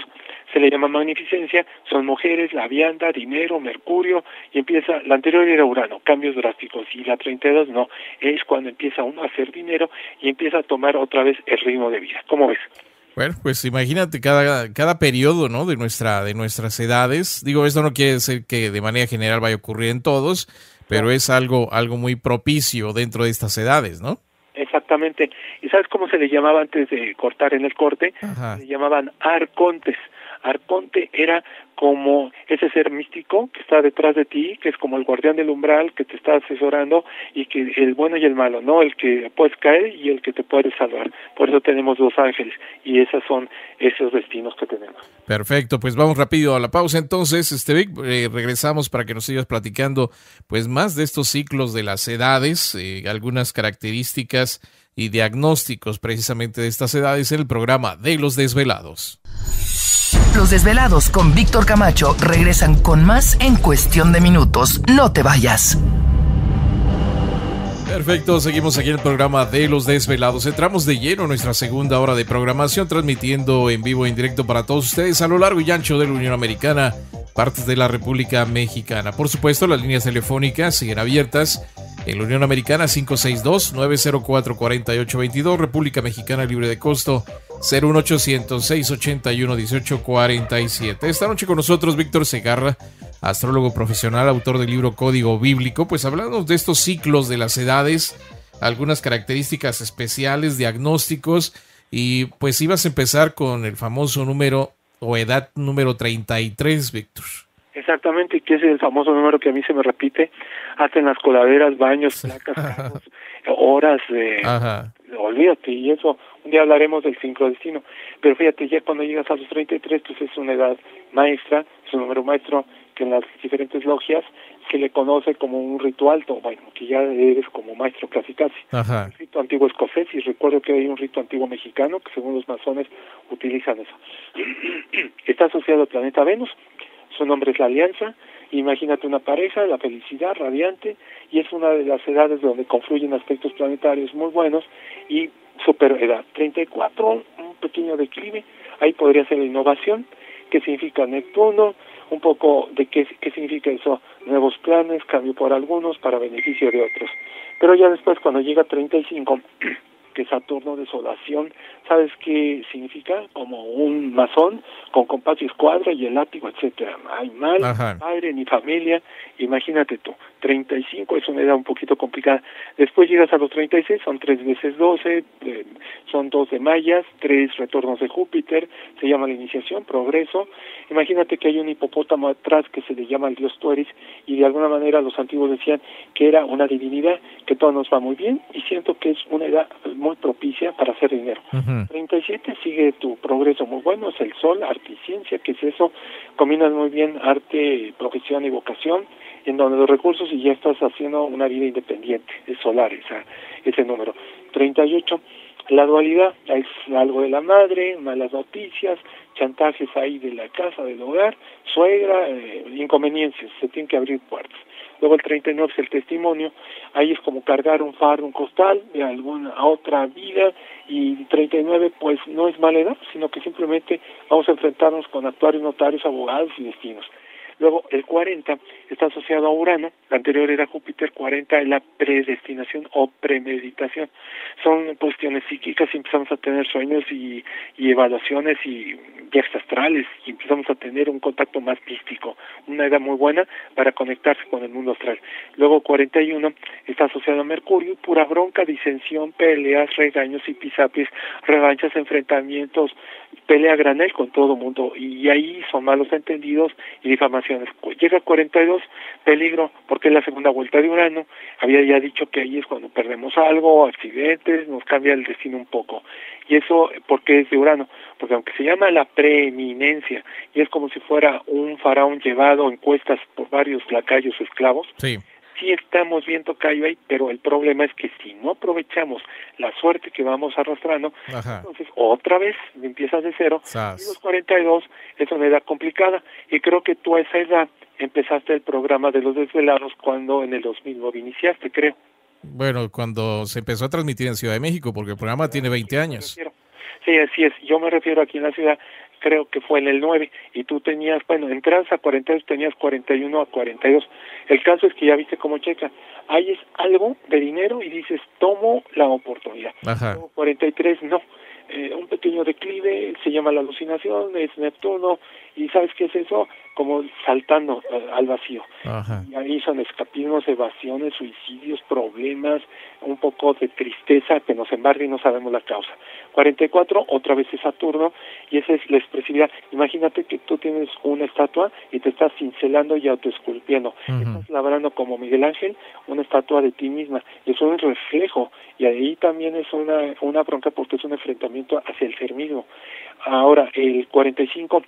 se le llama magnificencia, son mujeres, la vianda, dinero, Mercurio, y empieza, la anterior era Urano, cambios drásticos, y la 32 no, es cuando empieza uno a hacer dinero y empieza a tomar otra vez el ritmo de vida. ¿Cómo ves? Bueno, pues imagínate cada periodo, ¿no? de nuestras edades. Digo, esto no quiere decir que de manera general vaya a ocurrir en todos, pero es algo muy propicio dentro de estas edades, ¿no? Exactamente. ¿Y sabes cómo se le llamaba antes de cortar en el corte? Se llamaban arcontes. Arconte era como ese ser místico que está detrás de ti, que es como el guardián del umbral, que te está asesorando, y que el bueno y el malo, ¿no? El que puedes caer y el que te puede salvar. Por eso tenemos 2 ángeles, y esos son esos destinos que tenemos. Perfecto, pues vamos rápido a la pausa entonces, Vic, regresamos para que nos sigas platicando pues más de estos ciclos de las edades, algunas características y diagnósticos precisamente de estas edades en el programa de Los Desvelados. Los Desvelados con Víctor Camacho regresan con más en cuestión de minutos. No te vayas. Perfecto, seguimos aquí en el programa de Los Desvelados. Entramos de lleno en nuestra segunda hora de programación, transmitiendo en vivo e en directo para todos ustedes a lo largo y ancho de la Unión Americana, partes de la República Mexicana. Por supuesto, las líneas telefónicas siguen abiertas. En la Unión Americana 562-904-4822, República Mexicana libre de costo 01800-681-1847. Esta noche con nosotros Víctor Segarra, astrólogo profesional, autor del libro Código Bíblico, pues hablando de estos ciclos de las edades, algunas características especiales, diagnósticos, y pues ibas a empezar con el famoso número o edad número 33, Víctor. Exactamente, que es el famoso número que a mí se me repite hasta en las coladeras, baños, placas, carros, horas, olvídate, y eso, un día hablaremos del sincrodestino, pero fíjate, ya cuando llegas a los 33, pues es una edad maestra, es un número maestro que en las diferentes logias se le conoce como un rito alto, bueno, que ya eres como maestro casi casi. El rito antiguo escocés, y recuerdo que hay un rito antiguo mexicano que según los masones utilizan eso. Está asociado al planeta Venus. Su nombre es la alianza. Imagínate una pareja, la felicidad radiante, y es una de las edades donde confluyen aspectos planetarios muy buenos y super edad. 34, un pequeño declive, ahí podría ser la innovación, que significa Neptuno, un poco de qué significa eso, nuevos planes, cambio por algunos para beneficio de otros. Pero ya después cuando llega 35, que Saturno, desolación, ¿sabes qué significa? Como un masón con compás y escuadra y el látigo, etcétera. Hay mal, padre ni familia, imagínate tú. 35 es una edad un poquito complicada. Después llegas a los 36, son 3 veces 12, son 2 de mayas, 3 retornos de Júpiter, se llama la iniciación, progreso. Imagínate que hay un hipopótamo atrás que se le llama el dios Tueris, y de alguna manera los antiguos decían que era una divinidad, que todo nos va muy bien, y siento que es una edad muy propicia para hacer dinero. 37 sigue tu progreso muy bueno, es el Sol, arte y ciencia, que es eso, combinas muy bien arte, profesión y vocación, en donde los recursos y ya estás haciendo una vida independiente, es solar ese número. 38, la dualidad, es algo de la madre, malas noticias, chantajes ahí de la casa, del hogar, suegra, inconveniencias, se tienen que abrir puertas. Luego el 39 es el testimonio, ahí es como cargar un fardo, un costal de alguna otra vida, y 39 pues no es mala edad, sino que simplemente vamos a enfrentarnos con actuarios, notarios, abogados y destinos. Luego el 40 está asociado a Urano, la anterior era Júpiter, 40 es la predestinación o premeditación. Son cuestiones psíquicas y empezamos a tener sueños y evaluaciones y viajes astrales y empezamos a tener un contacto más místico, una edad muy buena para conectarse con el mundo astral. Luego 41 está asociado a Mercurio, pura bronca, disensión, peleas, regaños y pisapis, revanchas, enfrentamientos, pelea a granel con todo mundo y ahí son malos entendidos y difamaciones. Llega 42, peligro, porque es la segunda vuelta de Urano, había ya dicho que ahí es cuando perdemos algo, accidentes, nos cambia el destino un poco, y eso porque es de Urano, porque aunque se llama la preeminencia, y es como si fuera un faraón llevado en cuestas por varios lacayos esclavos, sí estamos viendo tocayo ahí, pero el problema es que si no aprovechamos la suerte que vamos arrastrando, entonces otra vez empiezas de cero. Y los 42 es una edad complicada, y creo que tú a esa edad empezaste el programa de los desvelados cuando en el 2009 iniciaste, creo. Bueno, cuando se empezó a transmitir en Ciudad de México, porque el programa tiene 20 años. Sí, así es. Yo me refiero aquí en la ciudad, creo que fue en el 9, y tú tenías, bueno, entras a 42, tenías 41 a 42. El caso es que ya viste cómo checa. Ahí es algo de dinero y dices, tomo la oportunidad. 43, no. Un pequeño declive, se llama la alucinación, es Neptuno, y ¿sabes qué es eso? Como saltando al vacío. Y ahí son escapismos, evasiones, suicidios, problemas, un poco de tristeza que nos embarga y no sabemos la causa. 44, otra vez es Saturno, y esa es la expresividad. Imagínate que tú tienes una estatua y te estás cincelando y autoesculpiendo. Estás labrando como Miguel Ángel una estatua de ti misma, y eso es un reflejo, y ahí también es una bronca porque es un enfrentamiento hacia el ser mismo. Ahora, el 45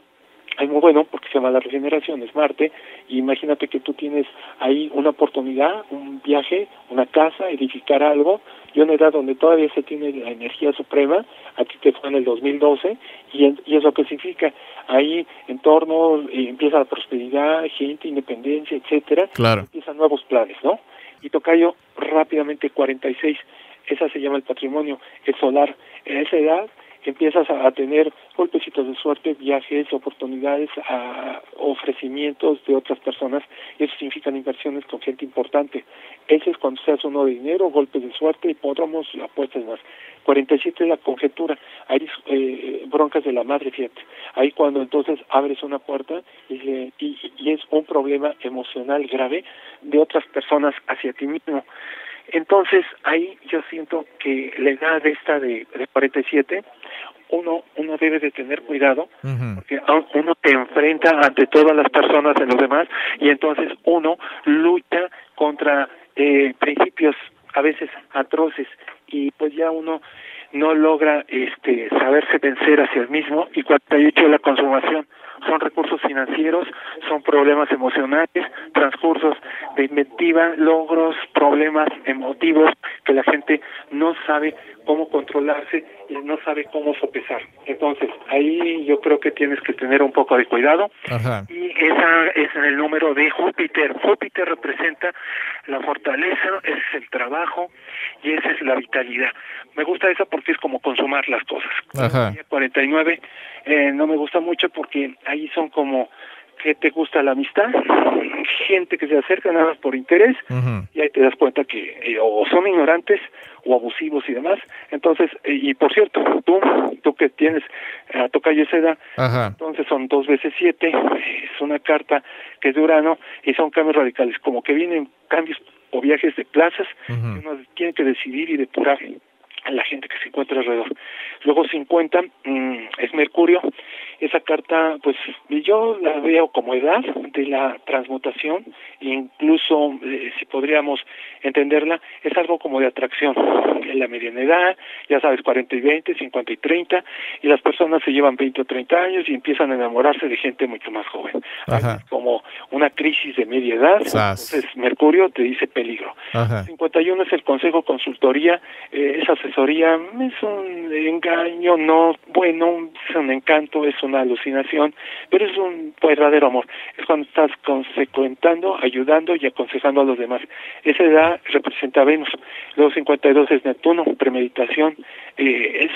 es muy bueno porque se llama la regeneración, es Marte, y imagínate que tú tienes ahí una oportunidad, un viaje, una casa, edificar algo, y una edad donde todavía se tiene la energía suprema, a ti te fue en el 2012, y eso que significa, ahí en torno empieza la prosperidad, gente, independencia, etcétera, empiezan nuevos planes, ¿no? Y tocayo rápidamente 46, esa se llama el patrimonio, el solar. En esa edad empiezas a tener golpecitos de suerte, viajes, oportunidades, ofrecimientos de otras personas, y eso significan inversiones con gente importante. Ese es cuando se hace uno de dinero, golpes de suerte, hipódromos, apuestas más. 47 es la conjetura, ahí broncas de la madre, fíjate. Ahí cuando entonces abres una puerta y es un problema emocional grave de otras personas hacia ti mismo. Entonces, ahí yo siento que la edad esta de 47, uno debe de tener cuidado, porque uno te enfrenta ante todas las personas de los demás, y entonces uno lucha contra principios a veces atroces, y pues ya uno no logra saberse vencer hacia el mismo. Y 48 la consumación, son recursos financieros, son problemas emocionales, transcursos de inventiva, logros, problemas emotivos que la gente no sabe cómo controlarse y no sabe cómo sopesar. Entonces, ahí yo creo que tienes que tener un poco de cuidado. Y esa es el número de Júpiter. Júpiter representa la fortaleza, ese es el trabajo y esa es la vitalidad. Me gusta esa porque es como consumar las cosas. 49 no me gusta mucho porque ahí son como que te gusta la amistad, gente que se acerca nada más por interés, y ahí te das cuenta que o son ignorantes o abusivos y demás. Entonces, y por cierto, tú que tienes tocayo esa edad, entonces son 2 veces 7, es una carta que es de Urano, y son cambios radicales, como que vienen cambios o viajes de plazas, que uno tiene que decidir y depurar a la gente que se encuentra alrededor. Luego 50 es Mercurio, Esa carta, pues yo la veo como edad de la transmutación, incluso si podríamos entenderla, es algo como de atracción. En la mediana edad, ya sabes, 40 y 20, 50 y 30, y las personas se llevan 20 o 30 años y empiezan a enamorarse de gente mucho más joven. Es como una crisis de media edad, entonces Mercurio te dice peligro. 51 es el consejo, consultoría, es asesoría, es un engaño, no, bueno, es un encanto, es una alucinación, pero es un verdadero amor. Es cuando estás consecuentando, ayudando y aconsejando a los demás. Esa edad representa a Venus. Luego 52 es Neptuno, premeditación.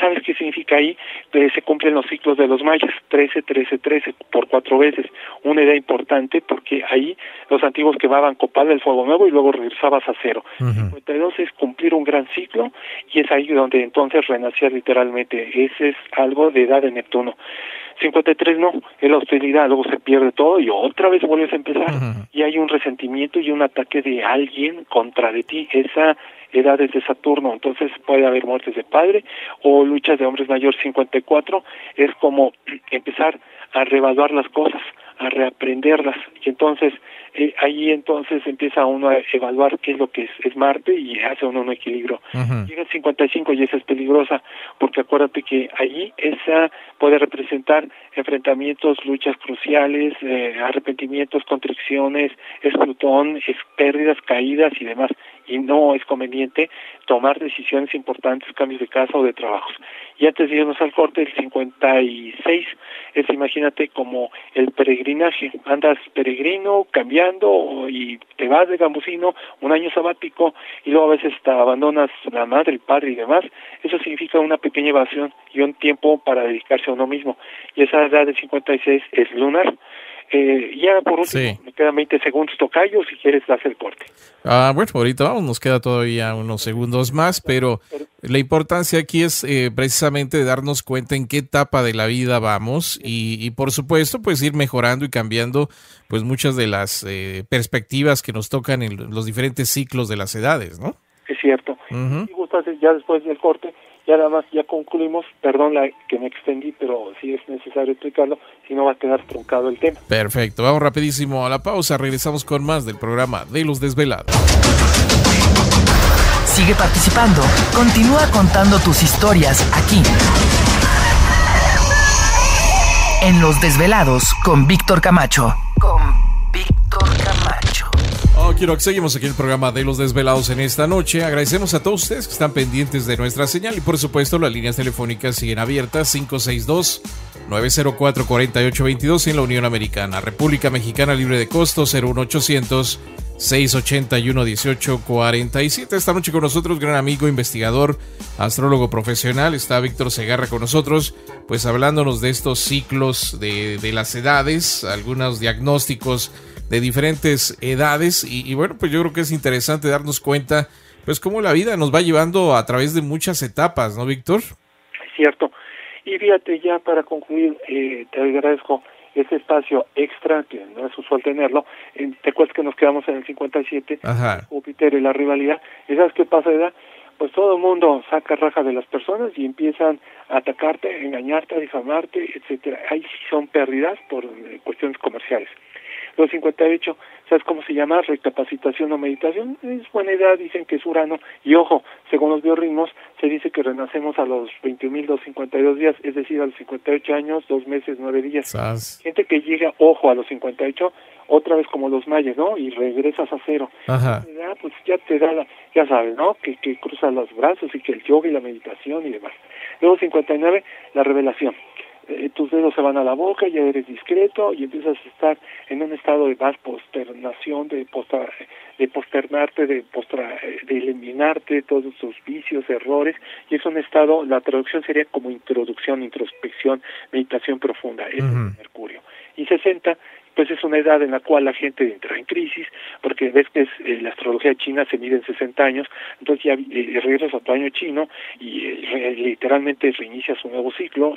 ¿Sabes qué significa ahí? Se cumplen los ciclos de los mayas, 13, 13, 13, por 4 veces. Una edad importante porque ahí los antiguos quemaban copal del fuego nuevo y luego regresabas a cero. 52 es cumplir un gran ciclo y es ahí donde entonces renacía literalmente. Ese es algo de edad de Neptuno. 53 no, es la hostilidad, luego se pierde todo y otra vez vuelves a empezar y hay un resentimiento y un ataque de alguien contra de ti. Esa edad es de Saturno, entonces puede haber muertes de padre o luchas de hombres mayores. 54 es como empezar a reevaluar las cosas, a reaprenderlas, y entonces ahí entonces empieza uno a evaluar qué es lo que es Marte y hace uno un equilibrio. Llega el 55 y esa es peligrosa, porque acuérdate que allí esa puede representar enfrentamientos, luchas cruciales, arrepentimientos, contriciones, es Plutón, es pérdidas, caídas y demás, y no es conveniente tomar decisiones importantes, cambios de casa o de trabajos. Y antes de irnos al corte, el 56 es, imagínate, como el peregrinaje, andas peregrino, cambiando, y te vas de gambusino, un año sabático, y luego a veces te abandonas la madre, el padre y demás. Eso significa una pequeña evasión y un tiempo para dedicarse a uno mismo. Y esa edad de 56 es lunar. Ya por último, me quedan 20 segundos, tocayo, si quieres hacer corte. Bueno, ahorita vamos, nos queda todavía unos segundos más, pero la importancia aquí es precisamente darnos cuenta en qué etapa de la vida vamos y por supuesto, pues ir mejorando y cambiando pues muchas de las perspectivas que nos tocan en los diferentes ciclos de las edades, ¿no? Es cierto. Si gustas, ya después del corte, ya nada más, ya concluimos, perdón que me extendí, pero sí es necesario explicarlo, si no va a quedar truncado el tema. Perfecto, vamos rapidísimo a la pausa, regresamos con más del programa de Los Desvelados. Sigue participando, continúa contando tus historias aquí, en Los Desvelados, con Víctor Camacho. Quiero que seguimos aquí en el programa de Los Desvelados en esta noche. Agradecemos a todos ustedes que están pendientes de nuestra señal y por supuesto las líneas telefónicas siguen abiertas 562-904-4822 en la Unión Americana, República Mexicana libre de costo 01800 681-1847. Esta noche con nosotros, gran amigo, investigador, astrólogo profesional, está Víctor Segarra con nosotros, pues hablándonos de estos ciclos de las edades, algunos diagnósticos de diferentes edades y bueno, pues yo creo que es interesante darnos cuenta pues cómo la vida nos va llevando a través de muchas etapas, ¿no, Víctor? Es cierto. Y fíjate, ya para concluir, te agradezco ese espacio extra, que no es usual tenerlo. Te acuerdas que nos quedamos en el 57, Júpiter y la rivalidad. ¿Y sabes qué pasa, edad? Pues todo el mundo saca raja de las personas y empiezan a atacarte, a engañarte, a difamarte, etcétera. Ahí sí son pérdidas por cuestiones comerciales. Los 58, ¿sabes cómo se llama? Recapacitación o meditación. Es buena edad, dicen que es Urano. Y ojo, según los biorritmos, se dice que renacemos a los 21.252 días, es decir, a los 58 años, 2 meses, 9 días. Gente que llega, ojo, a los 58, otra vez como los mayas, ¿no? Y regresas a cero. Pues ya te da, ya sabes, ¿no? Que cruzas los brazos y que el yoga y la meditación y demás. Luego 59, la revelación. Tus dedos se van a la boca, ya eres discreto y empiezas a estar en un estado de más posternación, de posternarte, de eliminarte todos tus vicios, errores, y es un estado, la traducción sería como introducción, introspección, meditación profunda, es Mercurio. Y 60, pues es una edad en la cual la gente entra en crisis, porque ves que la astrología china se mide en 60 años, entonces ya regresas a tu año chino y literalmente reinicias un nuevo ciclo,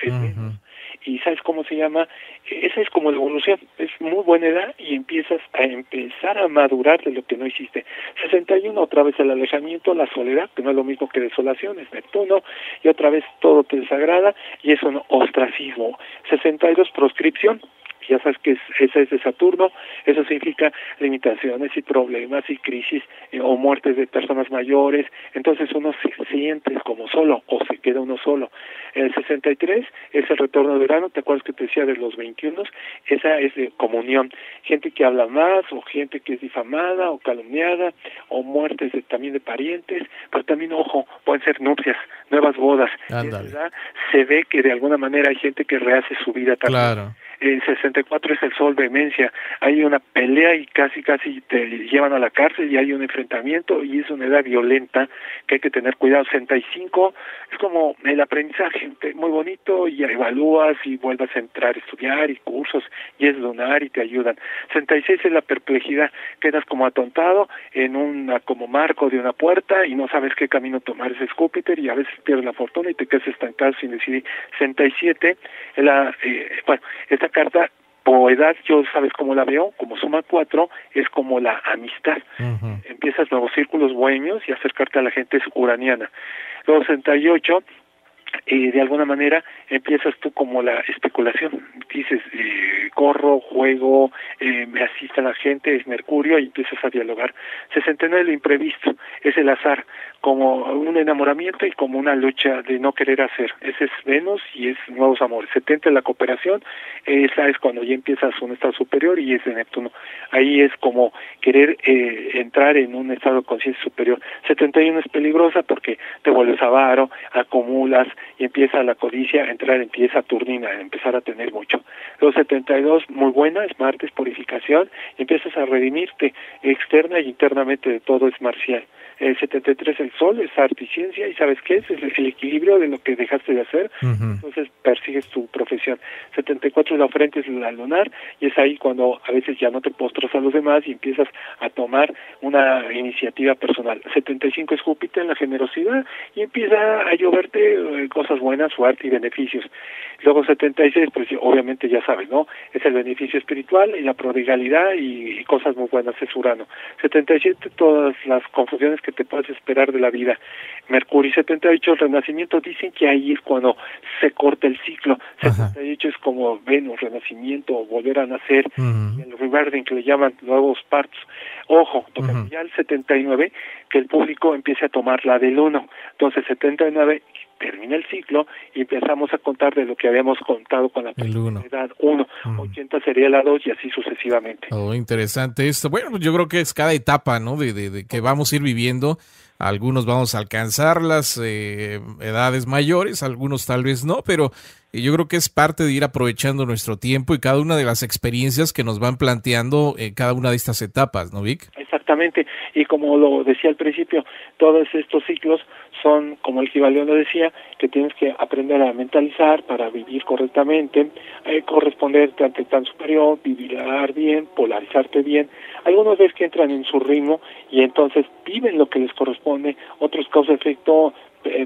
y ¿sabes cómo se llama? Esa es como la evolución, es muy buena edad y empiezas a empezar a madurar de lo que no hiciste. 61, otra vez el alejamiento, la soledad, que no es lo mismo que desolación, es Neptuno, y otra vez todo te desagrada y es un ostracismo. 62, proscripción. Ya sabes que esa es de Saturno, eso significa limitaciones y problemas y crisis o muertes de personas mayores, entonces uno se siente como solo o se queda uno solo. El 63 es el retorno de Urano, ¿te acuerdas que te decía de los 21? Esa es de comunión, gente que habla más o gente que es difamada o calumniada o muertes también de parientes, pero también, ojo, pueden ser nupcias, nuevas bodas. ¿Verdad? Se ve que de alguna manera hay gente que rehace su vida también. Claro. El 64 es el sol, vehemencia, hay una pelea y casi te llevan a la cárcel y hay un enfrentamiento y es una edad violenta que hay que tener cuidado. 65 es como el aprendizaje, muy bonito, y evalúas y vuelves a entrar a estudiar y cursos y es lunar y te ayudan. 66 es la perplejidad, quedas como atontado en como marco de una puerta y no sabes qué camino tomar, ese es Júpiter y a veces pierdes la fortuna y te quedas estancado sin decidir. 67 es esta carta por edad, yo sabes cómo la veo, como suma 4, es como la amistad. Uh-huh. Empiezas nuevos círculos bohemios y acercarte a la gente es uraniana. Luego 68, de alguna manera empiezas tú como la especulación, dices corro, juego, me asiste a la gente, es Mercurio y empiezas a dialogar. 69 lo imprevisto, es el azar, como un enamoramiento y como una lucha de no querer hacer, ese es Venus y es nuevos amores. 70 la cooperación, esa es cuando ya empiezas un estado superior y es de Neptuno, ahí es como querer entrar en un estado de conciencia superior. 71 es peligrosa porque te vuelves avaro, acumulas y empieza la codicia a entrar en pie saturnina, a empezar a tener mucho. Los 72, muy buena, es Marte, es purificación, y empiezas a redimirte externa y internamente de todo, es marcial. El 73, el Sol, es arte y ciencia, y ¿sabes qué es? Es el equilibrio de lo que dejaste de hacer, uh-huh. Entonces persigues tu profesión. 74, la frente es la lunar, y es ahí cuando a veces ya no te postras a los demás y empiezas a tomar una iniciativa personal. 75 es Júpiter, la generosidad, y empieza a lloverte cosas buenas, suerte y beneficios. Luego 76, pues obviamente ya sabes, ¿no? Es el beneficio espiritual y la prodigalidad y cosas muy buenas, es Urano. 77, todas las confusiones que te puedes esperar de la vida. Mercurio. 78, el renacimiento, dicen que ahí es cuando se corta el ciclo. Ajá. 78 es como Venus, renacimiento, volver a nacer, uh-huh. El rebirthing, que le llaman nuevos partos. Ojo, toca uh-huh. Ya el 79, que el público empiece a tomar la del 1. Entonces 79 termina el ciclo y empezamos a contar de lo que habíamos contado con la edad 1, 80 sería la 2 y así sucesivamente. Oh, interesante esto. Bueno, pues yo creo que es cada etapa, ¿no? De que vamos a ir viviendo. Algunos vamos a alcanzar las edades mayores, algunos tal vez no, pero yo creo que es parte de ir aprovechando nuestro tiempo y cada una de las experiencias que nos van planteando cada una de estas etapas, ¿no, Vic? Exactamente, y como lo decía al principio, todos estos ciclos son, como el Kybalión lo decía, que tienes que aprender a mentalizar para vivir correctamente, corresponderte ante el plan superior, vivir bien, polarizarte bien. Algunos ves que entran en su ritmo y entonces viven lo que les corresponde, otros causa-efecto,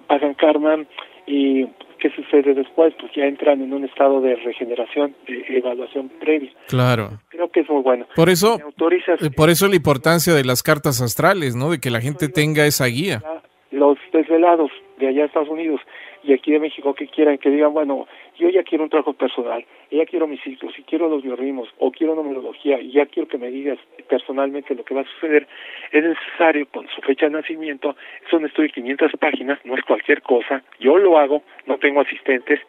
pagan karma y ¿qué sucede después? Pues ya entran en un estado de regeneración, de evaluación previa. Claro. Creo que es muy bueno. Por eso la importancia de las cartas astrales, ¿no? De que la gente tenga esa guía. Los desvelados de allá de Estados Unidos y aquí de México que quieran, que digan, bueno, yo ya quiero un trabajo personal, ya quiero mis ciclos, y quiero los biorritmos, o quiero numerología, y ya quiero que me digas personalmente lo que va a suceder, es necesario, con su fecha de nacimiento, es un estudio de 500 páginas, no es cualquier cosa, yo lo hago, no tengo asistentes,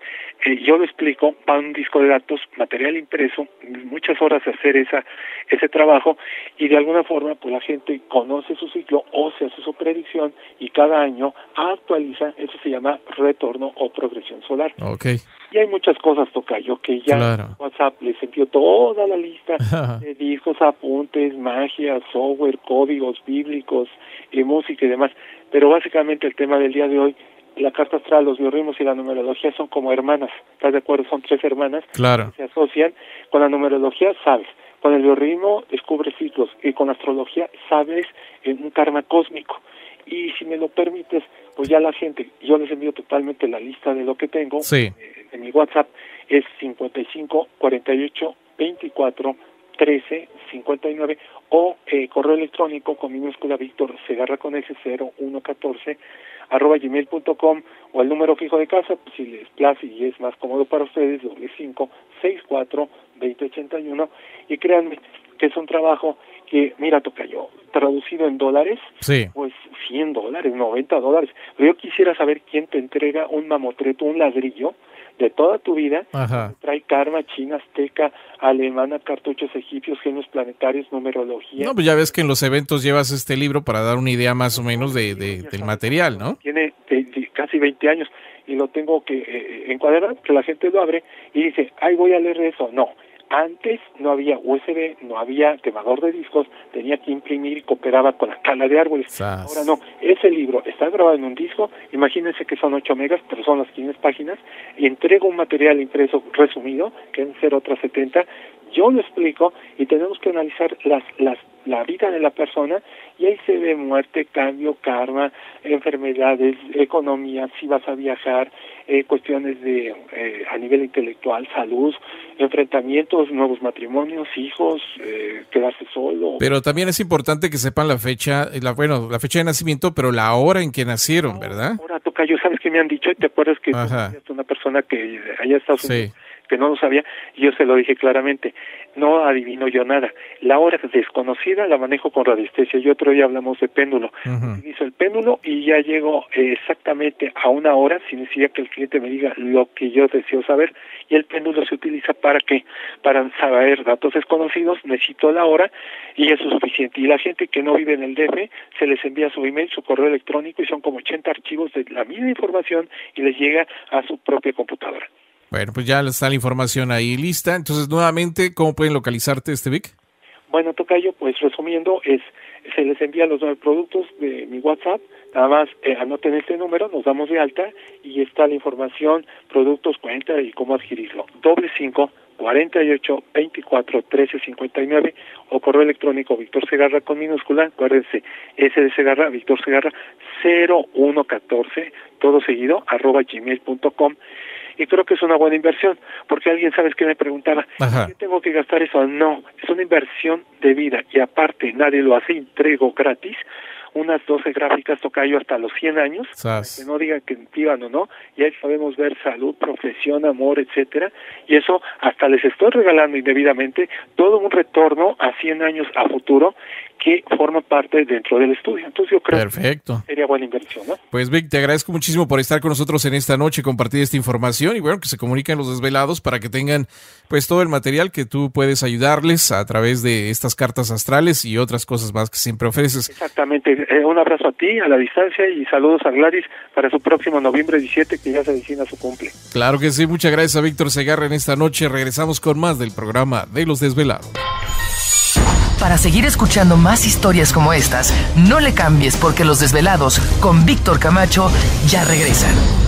yo lo explico, va un disco de datos, material impreso, muchas horas de hacer ese trabajo, y de alguna forma, pues la gente conoce su ciclo, o se hace su predicción, y cada año actualiza, eso se llama retorno o progresión solar. Okay. Y hay muchas cosas, tocayo, que ya en WhatsApp les envío toda la lista de discos, apuntes, magia, software, códigos bíblicos, música y demás. Pero básicamente el tema del día de hoy, la carta astral, los biorritmos y la numerología son como hermanas. ¿Estás de acuerdo? Son 3 hermanas que se asocian. Con la numerología sabes, con el biorritmo descubres ciclos y con la astrología sabes un karma cósmico. Y si me lo permites, pues ya la gente, yo les envío totalmente la lista de lo que tengo en mi WhatsApp es 55 48 24 13 59 o correo electrónico con minúscula Víctor Segarra con ese 0114 @gmail.com o el número fijo de casa, pues, si les place y es más cómodo para ustedes, 564 2081, y créanme que es un trabajo que, mira, tocayo, traducido en dólares, sí, pues $100, $90, pero yo quisiera saber quién te entrega un mamotreto, un ladrillo de toda tu vida. ajá. Trae karma, china, azteca, alemana, cartuchos egipcios, genios planetarios, numerología. No, pues ya ves que en los eventos llevas este libro para dar una idea más o menos del material, ¿no? Tiene casi 20 años y lo tengo que encuadrar, que la gente lo abre y dice, ay, voy a leer eso. No, antes no había USB, no había quemador de discos, tenía que imprimir y cooperaba con la cala de árboles. Sas. Ahora no, ese libro está grabado en un disco, imagínense que son 8 megas, pero son las 15 páginas, y entrego un material impreso resumido, que en 0:70, yo lo explico y tenemos que analizar la vida de la persona, y ahí se ve muerte, cambio, karma, enfermedades, economía, si vas a viajar, cuestiones de a nivel intelectual, salud, enfrentamientos, nuevos matrimonios, hijos, quedarse solo. Pero también es importante que sepan la fecha, la fecha de nacimiento, pero la hora en que nacieron, ¿verdad? Ahora, tocayo, ¿sabes qué me han dicho? ¿Te acuerdas que tú una persona que allá está sí, que no lo sabía? Y yo se lo dije claramente, no adivino yo nada. La hora desconocida la manejo con radiestesia. Y otro día hablamos de péndulo. Utilizo el péndulo y ya llego exactamente a una hora sin necesidad que el cliente me diga lo que yo deseo saber. Y el péndulo se utiliza ¿para qué? Para saber datos desconocidos, necesito la hora y eso es suficiente. Y la gente que no vive en el DF, se les envía su email, su correo electrónico, y son como 80 archivos de la misma información y les llega a su propia computadora. Bueno, pues ya está la información ahí lista. Entonces, nuevamente, ¿cómo pueden localizarte, Vic? Bueno, tocayo, pues resumiendo, se les envía los 9 productos de mi WhatsApp. Nada más anoten este número, nos damos de alta y está la información, productos, cuenta y cómo adquirirlo. 55 48 24 13 59 o correo electrónico Víctor Segarra con minúscula, acuérdense, S de Segarra, Víctor Segarra 0114, todo seguido, @gmail.com. Y creo que es una buena inversión, porque alguien, ¿sabes qué me preguntaba? ¿Qué tengo que gastar eso? No, es una inversión de vida, y aparte nadie lo hace, entrego gratis, unas 12 gráficas, tocayo, hasta los 100 años, que no digan que vivan o no, y ahí podemos ver salud, profesión, amor, etcétera, y eso hasta les estoy regalando indebidamente todo un retorno a 100 años a futuro que forma parte dentro del estudio. Entonces yo creo que sería buena inversión, ¿no? Pues Vic, te agradezco muchísimo por estar con nosotros en esta noche, compartir esta información y bueno, que se comuniquen los desvelados para que tengan pues todo el material que tú puedes ayudarles a través de estas cartas astrales y otras cosas más que siempre ofreces. Exactamente. Un abrazo a ti, a la distancia, y saludos a Gladys para su próximo noviembre 17, que ya se avecina su cumple. Claro que sí, muchas gracias a Víctor Segarra en esta noche. Regresamos con más del programa de Los Desvelados. Para seguir escuchando más historias como estas, no le cambies, porque Los Desvelados con Víctor Camacho ya regresan.